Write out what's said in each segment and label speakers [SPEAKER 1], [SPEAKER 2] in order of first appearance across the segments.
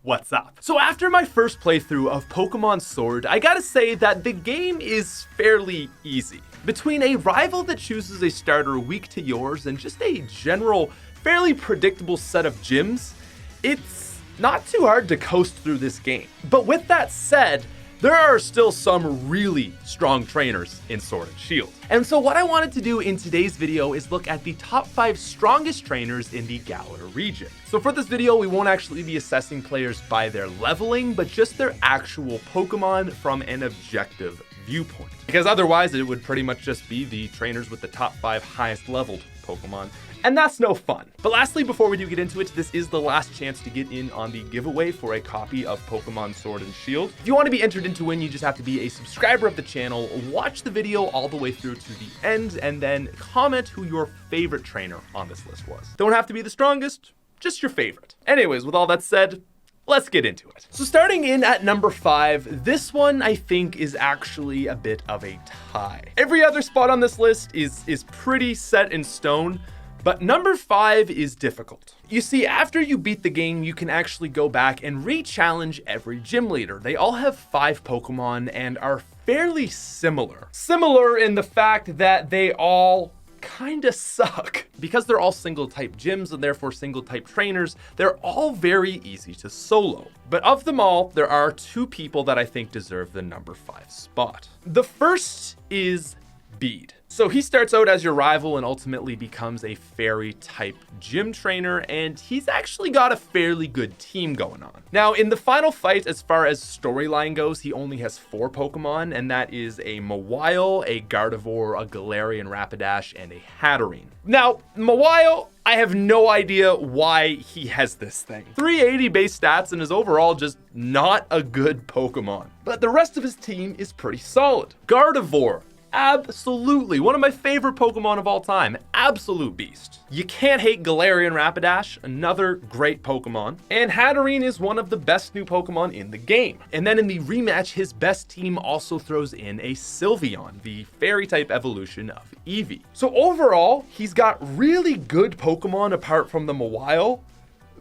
[SPEAKER 1] what's up? So after my first playthrough of Pokemon Sword, I gotta say that the game is fairly easy. Between a rival that chooses a starter weak to yours and just a general, fairly predictable set of gyms, it's not too hard to coast through this game. But with that said, there are still some really strong trainers in Sword and Shield. And so what I wanted to do in today's video is look at the top 5 strongest trainers in the Galar region. So for this video, we won't actually be assessing players by their leveling, but just their actual Pokemon from an objective viewpoint. Because otherwise it would pretty much just be the trainers with the top 5 highest leveled Pokemon. And that's no fun. But lastly, before we do get into it, this is the last chance to get in on the giveaway for a copy of Pokemon Sword and Shield. If you want to be entered into win, you just have to be a subscriber of the channel, watch the video all the way through to the end, and then comment who your favorite trainer on this list was. Don't have to be the strongest, just your favorite. Anyways, with all that said, let's get into it. So starting in at number 5, this one I think is actually a bit of a tie. Every other spot on this list is pretty set in stone, but number 5 is difficult. You see, after you beat the game, you can actually go back and re-challenge every gym leader. They all have 5 Pokemon and are fairly similar. Similar in the fact that they all kinda suck. Because they're all single type gyms and therefore single type trainers, they're all very easy to solo. But of them all, there are 2 people that I think deserve the number 5 spot. The first is Bede. So he starts out as your rival and ultimately becomes a fairy type gym trainer, and he's actually got a fairly good team going on. Now in the final fight, as far as storyline goes, he only has 4 Pokemon, and that is a Mawile, a Gardevoir, a Galarian Rapidash, and a Hatterene. Now Mawile, I have no idea why he has this thing. 380 base stats and is overall just not a good Pokemon. But the rest of his team is pretty solid. Gardevoir, absolutely one of my favorite Pokemon of all time. Absolute beast. You can't hate Galarian Rapidash, another great Pokemon. And Hatterene is one of the best new Pokemon in the game. And then in the rematch, his best team also throws in a Sylveon, the fairy type evolution of Eevee. So overall, he's got really good Pokemon apart from the Mawile,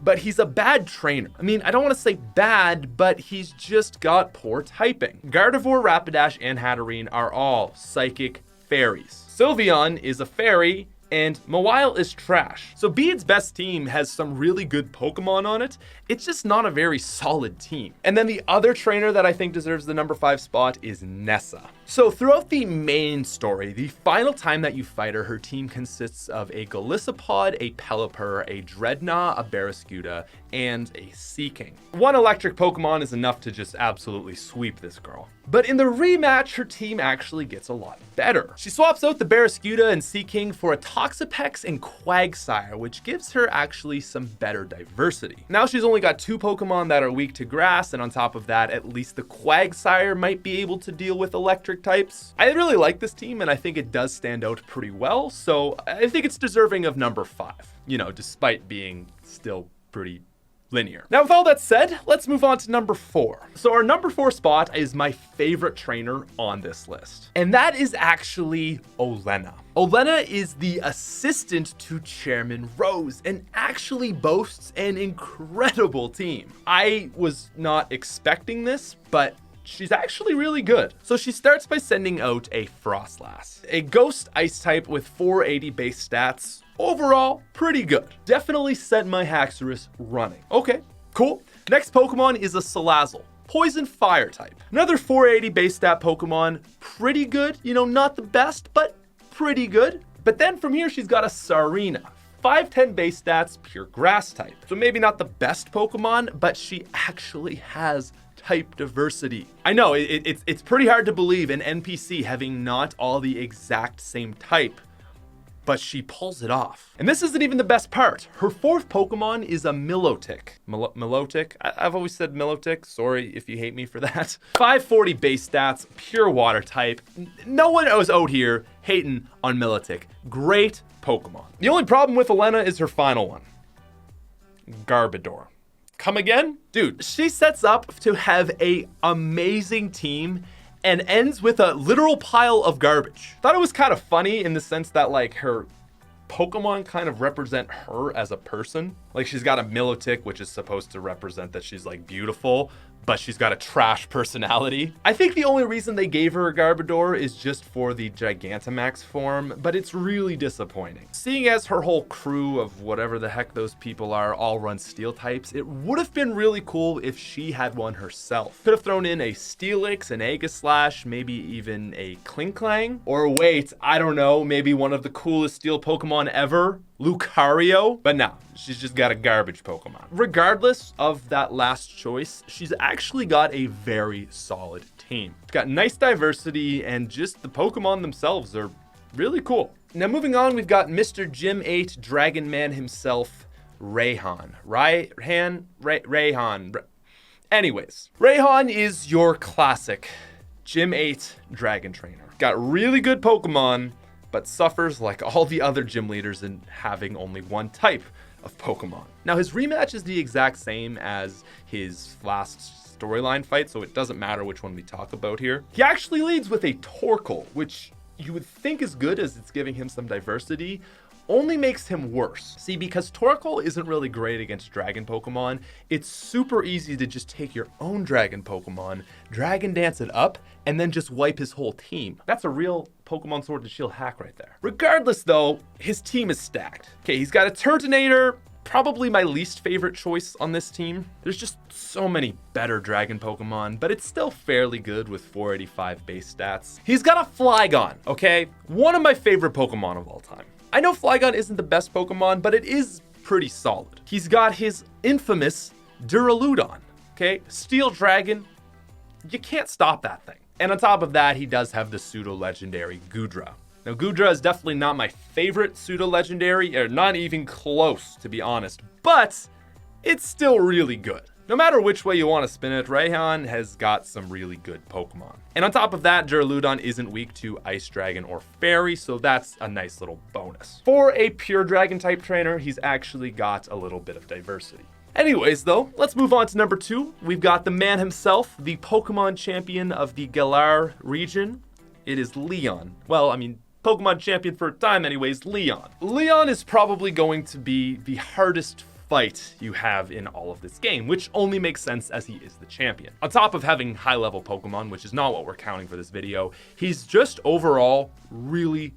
[SPEAKER 1] but he's a bad trainer. I mean, I don't want to say bad, but he's just got poor typing. Gardevoir, Rapidash, and Hatterene are all psychic fairies. Sylveon is a fairy, and Mawile is trash. So Bede's best team has some really good Pokemon on it. It's just not a very solid team. And then the other trainer that I think deserves the number 5 spot is Nessa. So throughout the main story, the final time that you fight her team consists of a Golisopod, a Pelipper, a Dreadnought, a Barraskewda, and a Seaking. One electric Pokemon is enough to just absolutely sweep this girl. But in the rematch, her team actually gets a lot better. She swaps out the Barraskewda and Seaking for a Toxapex and Quagsire, which gives her actually some better diversity. Now she's only got 2 Pokemon that are weak to grass, and on top of that, at least the Quagsire might be able to deal with electric types. I really like this team, and I think it does stand out pretty well, so I think it's deserving of number 5, you know, despite being still pretty linear. Now with all that said, let's move on to number 4. So our number 4 spot is my favorite trainer on this list, and that is actually Elena. Elena is the assistant to Chairman Rose and actually boasts an incredible team. I was not expecting this, but she's actually really good. So she starts by sending out a Frostlass, a ghost ice type with 480 base stats. Overall, pretty good. Definitely set my Haxorus running. Okay, cool. Next Pokemon is a Salazzle, poison fire type. Another 480 base stat Pokemon, pretty good. You know, not the best, but pretty good. But then from here, she's got a Sarina, 510 base stats, pure grass type. So maybe not the best Pokemon, but she actually has type diversity. I know, it's pretty hard to believe an NPC having not all the exact same type, but she pulls it off. And this isn't even the best part. Her 4th Pokemon is a Milotic. Milotic? I've always said Milotic. Sorry if you hate me for that. 540 base stats, pure water type. No one was out here hating on Milotic. Great Pokemon. The only problem with Elena is her final one. Garbodor. Come again? Dude, she sets up to have an amazing team and ends with a literal pile of garbage. Thought it was kind of funny in the sense that like her Pokemon kind of represent her as a person. Like she's got a Milotic, which is supposed to represent that she's like beautiful, but she's got a trash personality. I think the only reason they gave her a Garbodor is just for the Gigantamax form, but it's really disappointing. Seeing as her whole crew of whatever the heck those people are all run steel types, it would have been really cool if she had one herself. Could have thrown in a Steelix, an Aegislash, maybe even a Klinklang, or wait, I don't know, maybe one of the coolest steel Pokemon ever, Lucario, but no, she's just got a garbage Pokemon. Regardless of that last choice, she's actually got a very solid team. It's got nice diversity, and just the Pokemon themselves are really cool. Now moving on, we've got Mr. Gym 8 Dragon Man himself, Rehan. Rehan. Anyways, Rehan is your classic Gym 8 Dragon Trainer. Got really good Pokemon, but suffers like all the other gym leaders in having only one type of Pokemon. Now his rematch is the exact same as his last storyline fight, so it doesn't matter which one we talk about here. He actually leads with a Torkoal, which you would think is good as it's giving him some diversity, only makes him worse. See, because Torkoal isn't really great against dragon Pokemon, it's super easy to just take your own dragon Pokemon, Dragon Dance it up, and then just wipe his whole team. That's a real Pokemon Sword and Shield hack right there. Regardless though, his team is stacked. Okay, he's got a Turtonator, probably my least favorite choice on this team. There's just so many better dragon Pokemon, but it's still fairly good with 485 base stats. He's got a Flygon, okay? One of my favorite Pokemon of all time. I know Flygon isn't the best Pokemon, but it is pretty solid. He's got his infamous Duraludon, okay? Steel Dragon, you can't stop that thing. And on top of that, he does have the pseudo-legendary Goodra. Now, Goodra is definitely not my favorite pseudo-legendary, or not even close, to be honest, but it's still really good. No matter which way you want to spin it, Rehan has got some really good Pokemon. And on top of that, Duraludon isn't weak to Ice Dragon or Fairy, so that's a nice little bonus. For a pure Dragon type trainer, he's actually got a little bit of diversity. Anyways though, let's move on to number 2. We've got the man himself, the Pokemon champion of the Galar region. It is Leon. Well, I mean, Pokemon champion for a time anyways, Leon. Leon is probably going to be the hardest fight you have in all of this game, which only makes sense as he is the champion. On top of having high-level Pokemon, which is not what we're counting for this video, he's just overall really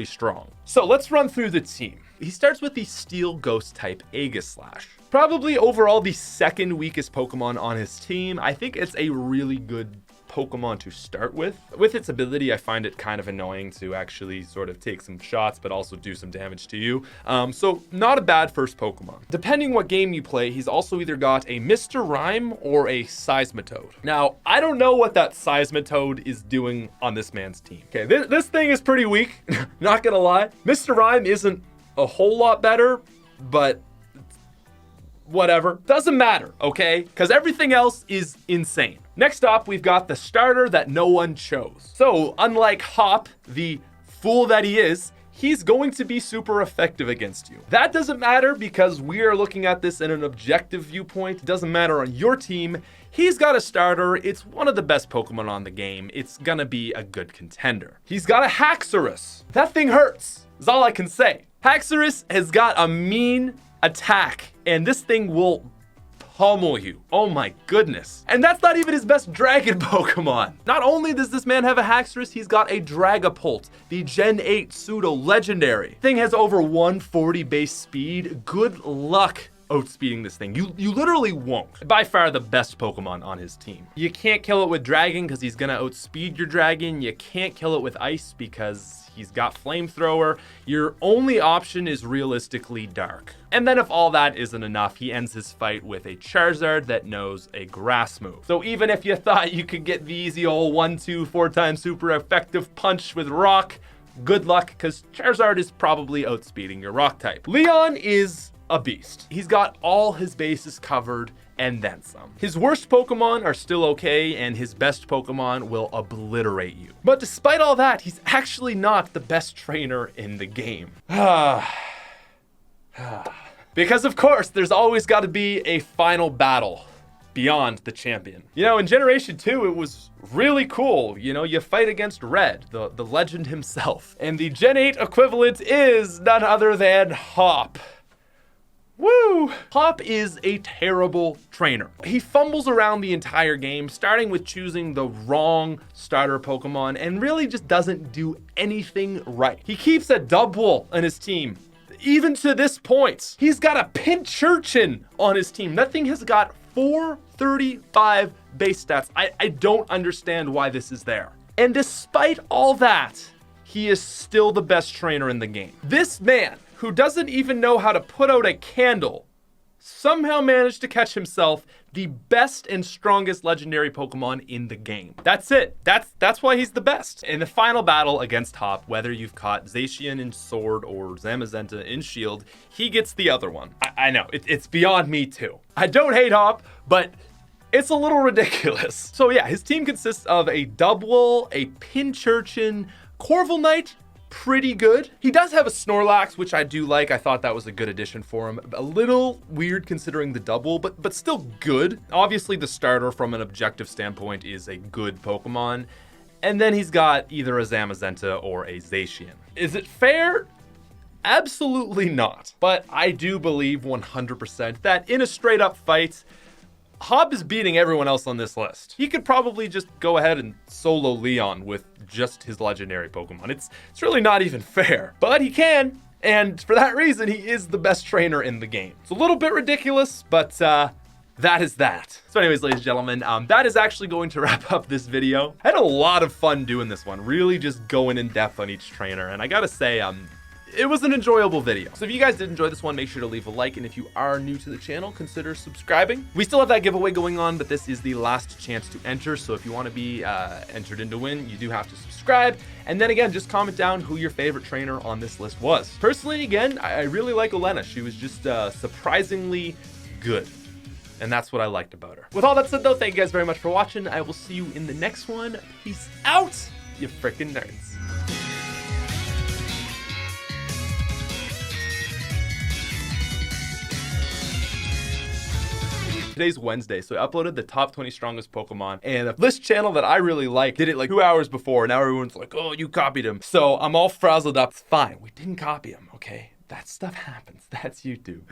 [SPEAKER 1] strong. So let's run through the team. He starts with the Steel Ghost type Aegislash. Probably overall the second weakest Pokemon on his team. I think it's a really good Pokemon to start with. With its ability, I find it kind of annoying to actually sort of take some shots, but also do some damage to you. So not a bad first Pokemon. Depending what game you play, he's also either got a Mr. Rime or a Seismitoad. Now, I don't know what that Seismitoad is doing on this man's team. Okay, this thing is pretty weak, not gonna lie. Mr. Rime isn't a whole lot better, but whatever. Doesn't matter, okay? Because everything else is insane. Next up, we've got the starter that no one chose. So, unlike Hop, the fool that he is, he's going to be super effective against you. That doesn't matter because we are looking at this in an objective viewpoint. It doesn't matter on your team. He's got a starter. It's one of the best Pokemon on the game. It's gonna be a good contender. He's got a Haxorus. That thing hurts, is all I can say. Haxorus has got a mean attack, and this thing will pummel you. Oh my goodness. And that's not even his best dragon Pokemon. Not only does this man have a Haxorus, he's got a Dragapult, the Gen 8 pseudo legendary. Thing has over 140 base speed. Good luck outspeeding this thing. You literally won't. By far the best Pokemon on his team. You can't kill it with Dragon because he's gonna outspeed your Dragon. You can't kill it with Ice because he's got Flamethrower. Your only option is realistically Dark. And then if all that isn't enough, he ends his fight with a Charizard that knows a grass move. So even if you thought you could get the easy old 1-2, 4 super effective punch with Rock, good luck because Charizard is probably outspeeding your Rock type. Leon is a beast. He's got all his bases covered and then some. His worst Pokemon are still okay, and his best Pokemon will obliterate you. But despite all that, he's actually not the best trainer in the game. Because of course, there's always got to be a final battle. beyond the champion. You know, in Generation 2, it was really cool. You know, you fight against Red, the legend himself. And the Gen 8 equivalent is none other than Hop. Woo! Hop is a terrible trainer. He fumbles around the entire game, starting with choosing the wrong starter Pokemon, and really just doesn't do anything right. He keeps a double on his team. Even to this point, he's got a Pincurchin on his team. That thing has got 435 base stats. I don't understand why this is there. And despite all that, he is still the best trainer in the game. This man, who doesn't even know how to put out a candle, somehow managed to catch himself the best and strongest legendary Pokemon in the game. That's it. That's why he's the best. In the final battle against Hop, whether you've caught Zacian in Sword or Zamazenta in Shield, he gets the other one. I know, it's beyond me too. I don't hate Hop, but it's a little ridiculous. So yeah, his team consists of a Double, a Pincurchin, Corviknight, pretty good. He does have a Snorlax, which I do like. I thought that was a good addition for him. A little weird considering the double, but still good. Obviously, the starter from an objective standpoint is a good Pokemon. And then he's got either a Zamazenta or a Zacian. Is it fair? Absolutely not. But I do believe 100% that in a straight up fight, Hop is beating everyone else on this list. He could probably just go ahead and solo Leon with just his legendary Pokemon. It's really not even fair, but he can. And for that reason, he is the best trainer in the game. It's a little bit ridiculous, but that is that. So anyways, ladies and gentlemen, that is actually going to wrap up this video. I had a lot of fun doing this one, really just going in depth on each trainer. And I gotta say, it was an enjoyable video. So if you guys did enjoy this one, make sure to leave a like. And if you are new to the channel, consider subscribing. We still have that giveaway going on, but this is the last chance to enter. So if you want to be entered in to win, you do have to subscribe. And then again, just comment down who your favorite trainer on this list was. Personally, again, I really like Elena. She was just surprisingly good. And that's what I liked about her. With all that said though, thank you guys very much for watching. I will see you in the next one. Peace out, you freaking nerds. Today's Wednesday, so I uploaded the top 20 strongest Pokemon, and this channel that I really like did it like 2 hours before. Now everyone's like, oh, you copied him. So I'm all frazzled up. It's fine, we didn't copy him, okay? That stuff happens. That's YouTube.